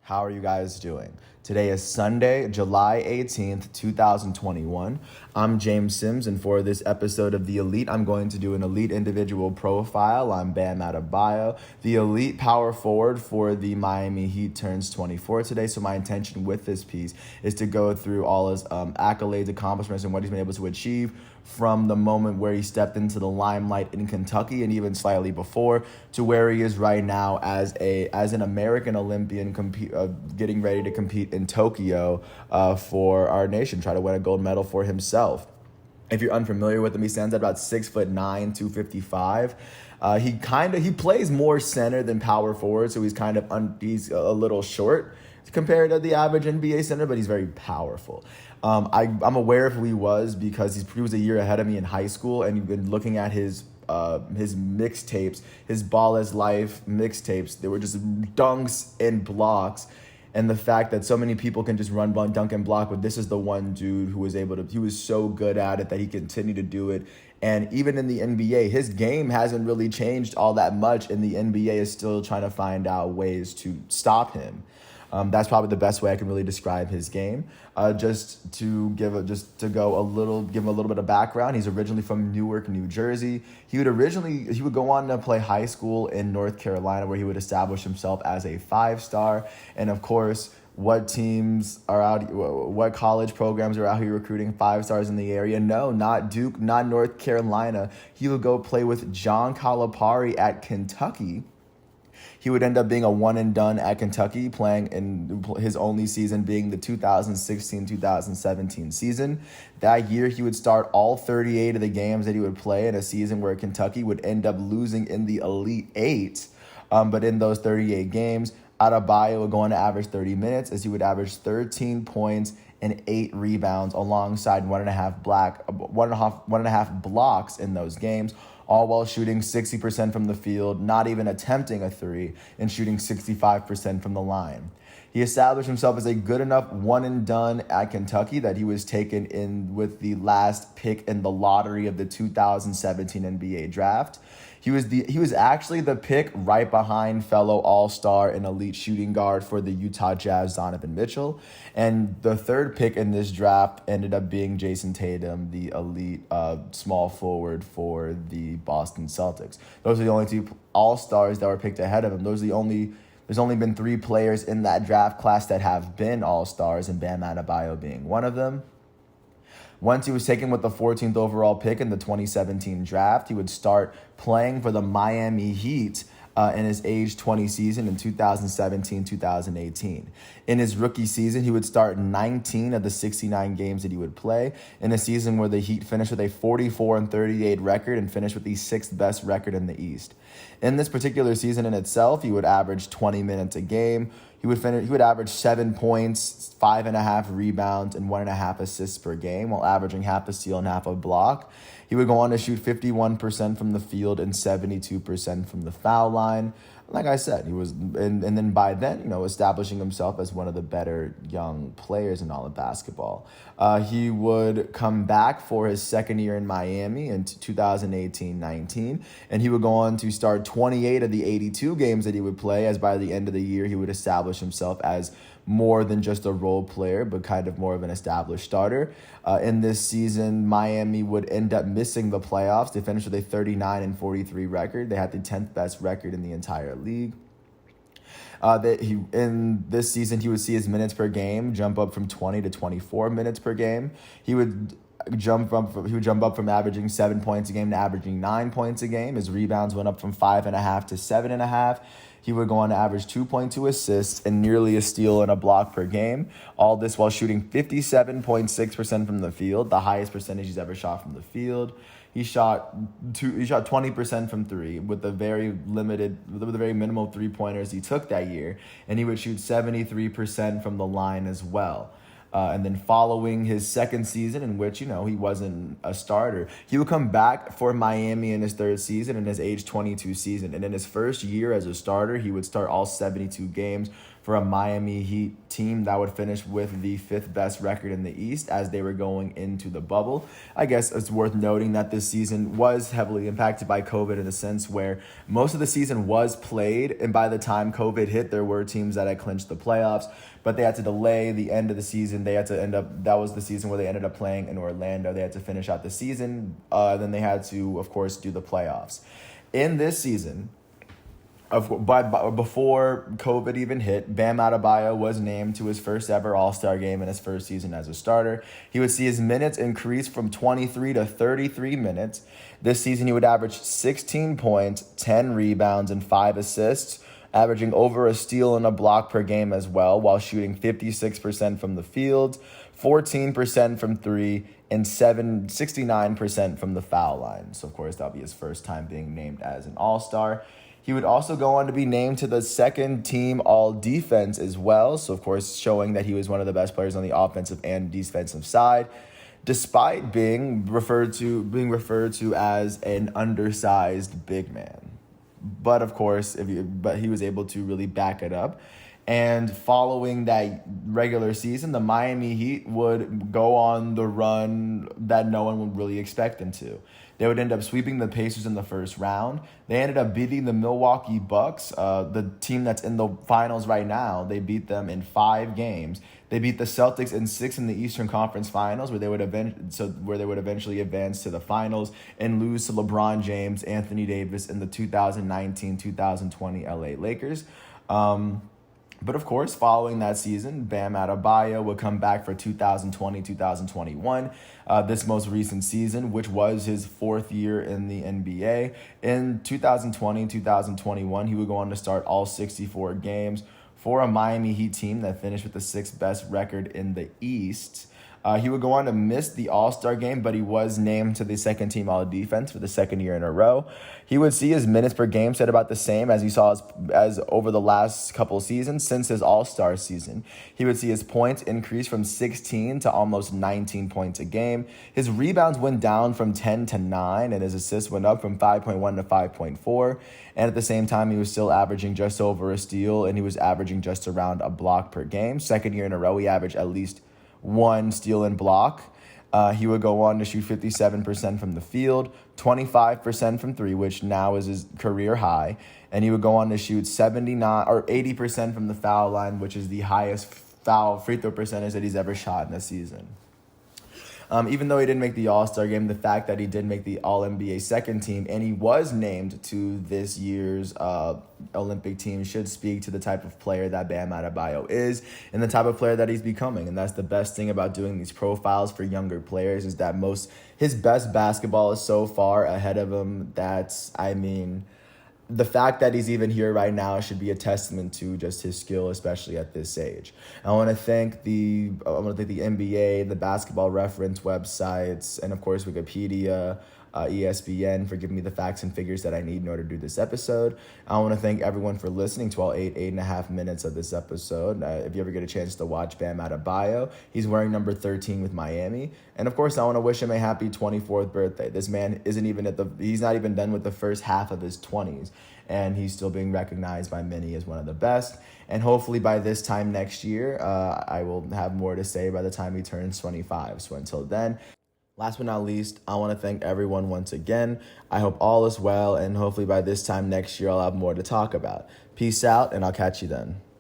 How are you guys doing? Today is Sunday, July 18th, 2021. I'm James Sims, and for this episode of The Elite, I'm going to do an elite individual profile. I'm Bam Adebayo. The elite power forward for the Miami Heat turns 24 today, so my intention with this piece is to go through all his accolades, accomplishments, and what he's been able to achieve from the moment where he stepped into the limelight in Kentucky and even slightly before to where he is right now as an American Olympian getting ready to compete in Tokyo for our nation, try to win a gold medal for himself. If you're unfamiliar with him, he stands at about 6'9", 255. He plays more center than power forward, so he's a little short compared to the average NBA center, but he's very powerful. I'm aware of who he was because he was a year ahead of me in high school, and you've been looking at his mixtapes, his Ball is Life mixtapes. They were just dunks and blocks. And the fact that so many people can just run, dunk, and block, but this is the one dude who was he was so good at it that he continued to do it. And even in the NBA, his game hasn't really changed all that much, and the NBA is still trying to find out ways to stop him. That's probably the best way I can really describe his game. Just to give him a little bit of background. He's originally from Newark, New Jersey. He would go on to play high school in North Carolina, where he would establish himself as a 5-star. And of course, what college programs are out here recruiting 5-stars in the area? No, not Duke, not North Carolina. He would go play with John Calipari at Kentucky. He would end up being a one-and-done at Kentucky, playing in his only season being the 2016-2017 season. That year, he would start all 38 of the games that he would play in a season where Kentucky would end up losing in the Elite Eight. But in those 38 games, Adebayo would go on to average 30 minutes, as he would average 13 points and 8 rebounds alongside one and a half blocks in those games, all while shooting 60% from the field, not even attempting a three, and shooting 65% from the line. He established himself as a good enough one-and-done at Kentucky that he was taken in with the last pick in the lottery of the 2017 NBA draft. He was actually the pick right behind fellow all-star and elite shooting guard for the Utah Jazz, Donovan Mitchell. And the third pick in this draft ended up being Jason Tatum, the elite small forward for the Boston Celtics. Those are the only two all-stars that were picked ahead of him. There's only been 3 players in that draft class that have been all-stars, and Bam Adebayo being one of them. Once he was taken with the 14th overall pick in the 2017 draft, he would start playing for the Miami Heat in his age 20 season in 2017-2018. In his rookie season, he would start 19 of the 69 games that he would play in a season where the Heat finished with a 44-38 record and finished with the 6th best record in the East. In this particular season in itself, he would average 20 minutes a game. He would average 7 points, 5.5 rebounds, and 1.5 assists per game, while averaging half a steal and half a block. He would go on to shoot 51% from the field and 72% from the foul line. Like I said, he was, and then by then, establishing himself as one of the better young players in all of basketball. He would come back for his second year in Miami in 2018-19, and he would go on to start 28 of the 82 games that he would play, as by the end of the year, he would establish himself as more than just a role player, but kind of more of an established starter. In this season, Miami would end up missing the playoffs. They finished with a 39-43 record. They had the 10th best record in the entire league. In this season, he would see his minutes per game jump up from 20 to 24 minutes per game. He would jump up from averaging 7 points a game to averaging 9 points a game. His rebounds went up from 5.5 to 7.5. He would go on to average 2.2 assists and nearly a steal and a block per game. All this while shooting 57.6% from the field, the highest percentage he's ever shot from the field. He shot 20% from three with the very minimal 3-pointers he took that year, and he would shoot 73% from the line as well. And then following his second season, in which, he wasn't a starter, he would come back for Miami in his third season, in his age 22 season. And in his first year as a starter, he would start all 72 games for a Miami Heat team that would finish with the fifth best record in the East as they were going into the bubble. I guess it's worth noting that this season was heavily impacted by COVID in a sense where most of the season was played, and by the time COVID hit, there were teams that had clinched the playoffs, but they had to delay the end of the season. That was the season where they ended up playing in Orlando. They had to finish out the season, then they had to, of course, do the playoffs. In this season, before COVID even hit, Bam Adebayo was named to his first ever All-Star game in his first season as a starter. He would see his minutes increase from 23 to 33 minutes. This season, he would average 16 points, 10 rebounds, and 5 assists, averaging over a steal and a block per game as well, while shooting 56% from the field, 14% from three, and 69% from the foul line. So, of course, that'll be his first time being named as an All-Star. He would also go on to be named to the second team all-defense as well. So, of course, showing that he was one of the best players on the offensive and defensive side, despite being referred to as an undersized big man. But, of course, he was able to really back it up. And following that regular season, the Miami Heat would go on the run that no one would really expect them to. They would end up sweeping the Pacers in the first round. They ended up beating the Milwaukee Bucks, the team that's in the finals right now. They beat them in 5 games. They beat the Celtics in 6 in the Eastern Conference Finals, where they would eventually advance to the finals and lose to LeBron James, Anthony Davis in the 2019-2020 LA Lakers. But of course, following that season, Bam Adebayo would come back for 2020-2021, this most recent season, which was his 4th year in the NBA. In 2020-2021, he would go on to start all 64 games for a Miami Heat team that finished with the 6th best record in the East. He would go on to miss the All-Star game, but he was named to the second team All-Defense for the 2nd year in a row. He would see his minutes per game set about the same as he saw as over the last couple seasons since his All-Star season. He would see his points increase from 16 to almost 19 points a game. His rebounds went down from 10 to 9, and his assists went up from 5.1 to 5.4. And at the same time, he was still averaging just over a steal, and he was averaging just around a block per game. 2nd year in a row, he averaged at least 1 steal and block. He would go on to shoot 57% from the field, 25% from 3, which now is his career high. And he would go on to shoot 80% from the foul line, which is the highest free throw percentage that he's ever shot in a season. Even though he didn't make the All-Star game, the fact that he did make the All-NBA second team and he was named to this year's Olympic team should speak to the type of player that Bam Adebayo is and the type of player that he's becoming. And that's the best thing about doing these profiles for younger players is that his best basketball is so far ahead of him. The fact that he's even here right now should be a testament to just his skill, especially at this age. I want to thank the NBA, the Basketball Reference websites, and of course Wikipedia, ESPN for giving me the facts and figures that I need in order to do this episode. I want to thank everyone for listening to all eight and a half minutes of this episode. If you ever get a chance to watch Bam Adebayo, he's wearing number 13 with Miami. And of course, I want to wish him a happy 24th birthday. This man he's not even done with the first half of his 20s. And he's still being recognized by many as one of the best. And hopefully by this time next year, I will have more to say by the time he turns 25. So until then, last but not least, I want to thank everyone once again. I hope all is well, and hopefully by this time next year, I'll have more to talk about. Peace out, and I'll catch you then.